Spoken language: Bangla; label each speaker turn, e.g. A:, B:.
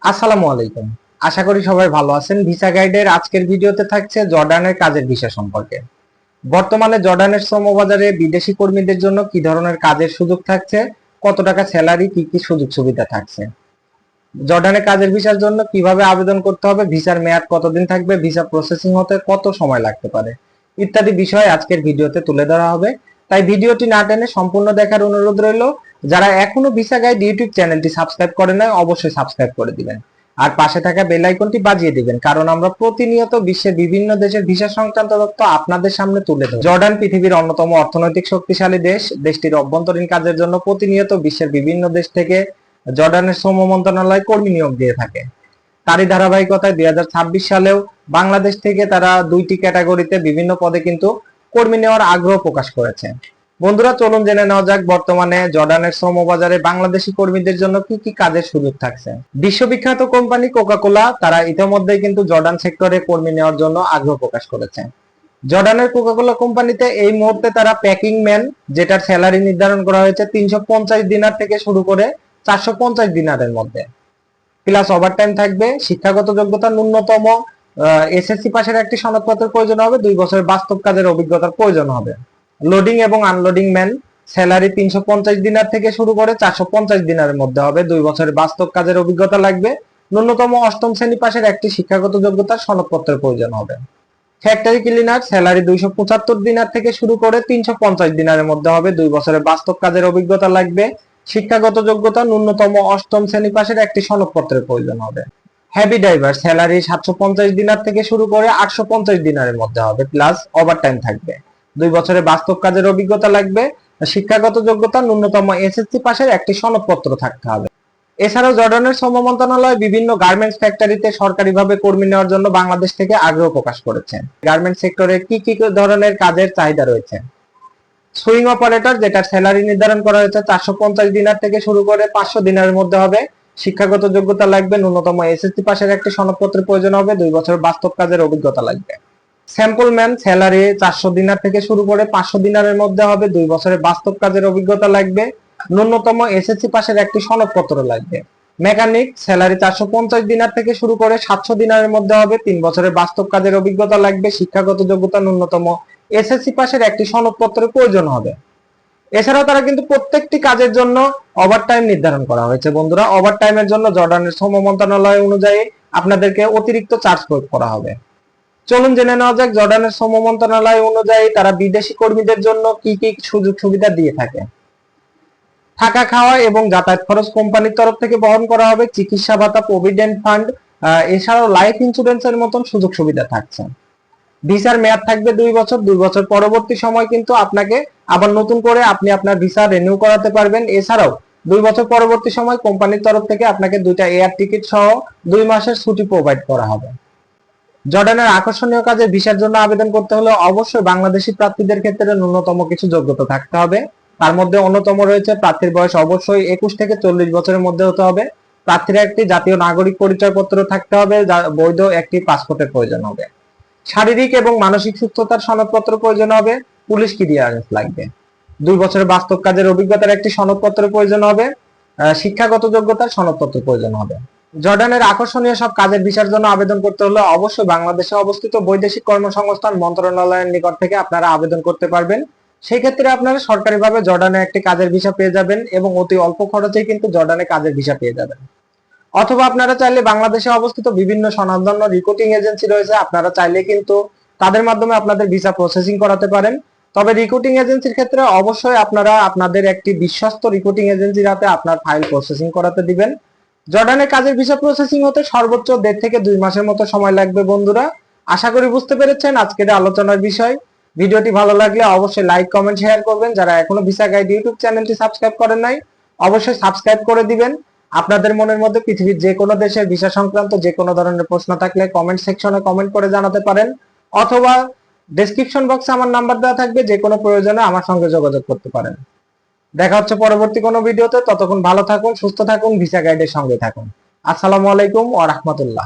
A: আসসালামু আলাইকুম। আশা করি সবাই ভালো আছেন। ভিসা গাইডের আজকের ভিডিওতে থাকছে জর্ডানের কাজের বিষয় সম্পর্কে। বর্তমানে জর্ডানের শ্রমবাজারে বিদেশি কর্মীদের জন্য কি ধরনের কাজের সুযোগ থাকছে, কত টাকা স্যালারি, কি কি সুযোগ সুবিধা থাকছে, জর্ডানের কাজের ভিসার জন্য কিভাবে আবেদন করতে হবে, ভিসার মেয়াদ কতদিন থাকবে, ভিসা প্রসেসিং হতে কত সময় লাগতে পারে ইত্যাদি বিষয় আজকের ভিডিওতে তুলে ধরা হবে। তাই ভিডিওটি না টেনে সম্পূর্ণ দেখার অনুরোধ রইল। যারা এখনো ভিসা গাইড ইউটিউব চ্যানেলটি সাবস্ক্রাইব করে নাই অবশ্যই সাবস্ক্রাইব করে দিবেন আর পাশে থাকা বেল আইকনটি বাজিয়ে দিবেন, কারণ আমরা প্রতিনিয়ত বিশ্বের বিভিন্ন দেশের ভিসা সংক্রান্ত তথ্য আপনাদের সামনে তুলে ধরি। জর্ডান পৃথিবীর অন্যতম অর্থনৈতিক শক্তিশালী দেশ। দেশটির অভ্যন্তরীণ কাজের জন্য প্রতিনিয়ত বিশ্বের বিভিন্ন দেশ থেকে জর্ডানের শ্রম মন্ত্রণালয় কর্মী নিয়োগ দিয়ে থাকে। তারই ধারাবাহিকতায় 2026 সালেও বাংলাদেশ থেকে তারা 2টি ক্যাটাগরিতে বিভিন্ন পদে কিন্তু কর্মী নেওয়ার আগ্রহ প্রকাশ করেছে। বন্ধুরা, চলুন জেনে নেওয়া যাক বর্তমানে জর্ডানের শ্রমবাজারে বাংলাদেশি কর্মীদের জন্য কি কি কাজের সুযোগ থাকছে। বিশ্ববিখ্যাত কোম্পানি কোকাকোলা তারা ইতিমধ্যেই কিন্তু জর্ডান সেক্টরে কর্মী নেওয়ার জন্য আগ্রহ প্রকাশ করেছে। জর্ডানের কোকাকোলা কোম্পানিতে এই মুহূর্তে তারা প্যাকিং ম্যান, যেটার স্যালারি নির্ধারণ করা হয়েছে 350 দিনার থেকে শুরু করে 450 দিনারের মধ্যে, প্লাস ওভারটাইম থাকবে। শিক্ষাগত যোগ্যতা ন্যূনতম এসএসসি পাশের একটি সনদপত্রের প্রয়োজন হবে, 2 বছরের বাস্তব কাজের অভিজ্ঞতার প্রয়োজন হবে। লোডিং এবং আনলোডিং ম্যান, স্যালারি 350 দিনার থেকে শুরু করে 450 দিনারের মধ্যে হবে, 2 বছরের বাস্তব কাজের অভিজ্ঞতা লাগবে। ন্যূনতম অষ্টম শ্রেণী পাশের একটি শিক্ষাগত যোগ্যতার সনদপত্রের প্রয়োজন হবে। ফ্যাক্টরি ক্লিনার, স্যালারি 275 দিনার থেকে শুরু করে 350 দিনারের মধ্যে হবে, 2 বছরের বাস্তব কাজের অভিজ্ঞতা লাগবে। শিক্ষাগত যোগ্যতা ন্যূনতম অষ্টম শ্রেণী পাশের একটি সনদপত্রের প্রয়োজন হবে। হেভি ড্রাইভার, স্যালারি 750 দিনার থেকে শুরু করে 850 দিনারের মধ্যে হবে, প্লাস ওভারটাইম থাকবে। 2 বছরের বাস্তব কাজের অভিজ্ঞতা লাগবে। শিক্ষাগত যোগ্যতা ন্যূনতম এসএসসি পাশের একটি সনদপত্র থাকতে হবে। এছাড়াও জর্ডানের শ্রম মন্ত্রণালয় বিভিন্ন গার্মেন্টস ফ্যাক্টরিতে সরকারিভাবে কর্মী নেওয়ার জন্য বাংলাদেশ থেকে আগ্রহ প্রকাশ করেছে। গার্মেন্টস সেক্টরে কি কি ধরনের কাজের চাহিদা রয়েছে? সুইং অপারেটর, যেটার স্যালারি নির্ধারণ করা হয়েছে 450 দিনার থেকে শুরু করে 500 দিনারের মধ্যে হবে। শিক্ষাগত যোগ্যতা লাগবে, ন্যূনতম এসএসসি পাশের একটি সনদপত্রের প্রয়োজন হবে, 2 বছর বাস্তব কাজের অভিজ্ঞতা লাগবে। স্যাম্পল ম্যান, স্যালারি 400 দিনার থেকে শুরু করে 500 দিনারের মধ্যে হবে, 2 বছরের বাস্তব কাজের অভিজ্ঞতা লাগবে। ন্যূনতম এসএসসি পাশের একটি সনদপত্র লাগবে। মেকানিক, স্যালারি 450 দিনার থেকে শুরু করে 700 দিনারের মধ্যে হবে, 3 বছরের বাস্তব কাজের অভিজ্ঞতা লাগবে। শিক্ষাগত যোগ্যতা ন্যূনতম এসএসসি পাশের একটি সনদপত্রের প্রয়োজন হবে। এছাড়াও তারা কিন্তু প্রত্যেকটি কাজের জন্য ওভারটাইম নির্ধারণ করা হয়েছে। বন্ধুরা, ওভারটাইমের জন্য জর্ডানের শ্রম মন্ত্রণালয় অনুযায়ী আপনাদেরকে অতিরিক্ত চার্জ প্রয়োগ করা হবে। চলুন জেনে নেওয়া যাক জর্ডানের শ্রম মন্ত্রণালয় অনুযায়ী তারা বিদেশি কর্মীদের জন্য কি কি সুযোগ সুবিধা দিয়ে থাকে। থাকা, খাওয়া এবং যাতায়াত খরচ কোম্পানির তরফ থেকে বহন করা হবে। চিকিৎসা ভাতা, প্রভিডেন্ট ফান্ড, এছাড়াও লাইফ ইন্স্যুরেন্সের মতন সুযোগ সুবিধা থাকছে। ভিসার মেয়াদ থাকবে 2 বছর। 2 বছর পরবর্তী সময় কিন্তু আপনাকে আবার নতুন করে আপনি আপনার ভিসা রিনিউ করাতে পারবেন। এছাড়াও 2 বছর পরবর্তী সময় কোম্পানির তরফ থেকে আপনাকে 2টা এয়ার টিকিট সহ 2 মাসের ছুটি প্রোভাইড করা হবে। জর্ডানের আকর্ষণীয় কাজে ভিসার জন্য আবেদন করতে হলে অবশ্যই বাংলাদেশি প্রার্থীদের ক্ষেত্রে ন্যূনতম কিছু যোগ্যতা থাকতে হবে। তার মধ্যে অন্যতম রয়েছে প্রার্থীর বয়স অবশ্যই 21 থেকে 40 বছরের মধ্যে হতে হবে। প্রার্থীর একটি জাতীয় নাগরিক পরিচয়পত্র থাকতে হবে, বৈধ একটি পাসপোর্টের প্রয়োজন হবে। শারীরিক এবং মানসিক সুস্থতার সনদপত্র প্রয়োজন হবে। পুলিশ ক্লিয়ারেন্স লাগবে। 2 বছরের বাস্তব কাজের অভিজ্ঞতার একটি সনদপত্র প্রয়োজন হবে। শিক্ষাগত যোগ্যতার সনদপত্র প্রয়োজন হবে। জর্ডানের আকর্ষণীয় সব কাজের ভিসার জন্য আবেদন করতে হলে অবশ্যই বাংলাদেশে অবস্থিত বৈদেশিক কর্মসংস্থান মন্ত্রণালয়ের নিকট থেকে আপনারা আবেদন করতে পারবেন। সেই ক্ষেত্রে আপনারা সরকারিভাবে জর্ডানে একটি কাজের ভিসা পেয়ে যাবেন এবং অতি অল্প খরচেই কিন্তু জর্ডানে কাজের ভিসা পেয়ে যাবেন। অথবা আপনারা চাইলে বাংলাদেশে অবস্থিত বিভিন্ন স্বনামধন্য রিক্রুটিং এজেন্সি রয়েছে, আপনারা চাইলে কিন্তু তাদের মাধ্যমে আপনাদের ভিসা প্রসেসিং করাতে পারেন। তবে রিক্রুটিং এজেন্সির ক্ষেত্রে অবশ্যই আপনারা আপনাদের একটি বিশ্বস্ত রিক্রুটিং এজেন্সির হাতে আপনার ফাইল প্রসেসিং করাতে দিবেন। জর্ডানে কাজের ভিসা প্রসেসিং হতে সর্বোচ্চ 1.5 থেকে 2 মাসের মতো সময় লাগবে। বন্ধুরা, আশা করি বুঝতে পেরেছেন আজকের আলোচনার বিষয়। ভিডিওটি ভালো লাগলে অবশ্যই লাইক, কমেন্ট, শেয়ার করবেন। যারা এখনো ভিসা গাইড ইউটিউব চ্যানেলটি সাবস্ক্রাইব করেন নাই অবশ্যই সাবস্ক্রাইব করে দিবেন। আপনাদের মনের মধ্যে পৃথিবীর যে কোনো দেশের ভিসা সংক্রান্ত যে কোনো ধরনের প্রশ্ন থাকলে কমেন্ট সেকশনে কমেন্ট করে জানাতে পারেন, অথবা ডেসক্রিপশন বক্সে আমার নাম্বার দেওয়া থাকবে, যে কোনো প্রয়োজনে আমার সঙ্গে যোগাযোগ করতে পারেন। দেখা হচ্ছে পরবর্তী কোনো ভিডিওতে। ততক্ষণ ভালো থাকুন, সুস্থ থাকুন, ভিসা গাইডের সঙ্গে থাকুন। আসসালামু আলাইকুম ওয়া রাহমাতুল্লাহ।